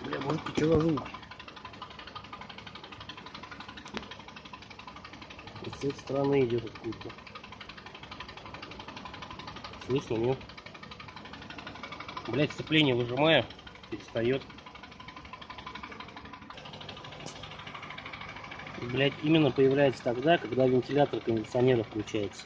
Бля, может ты чего звук? С этой стороны идет откуда-то. Слышно, нет? Блять, сцепление выжимаю, перестает. Блять, именно появляется тогда, когда вентилятор кондиционера включается.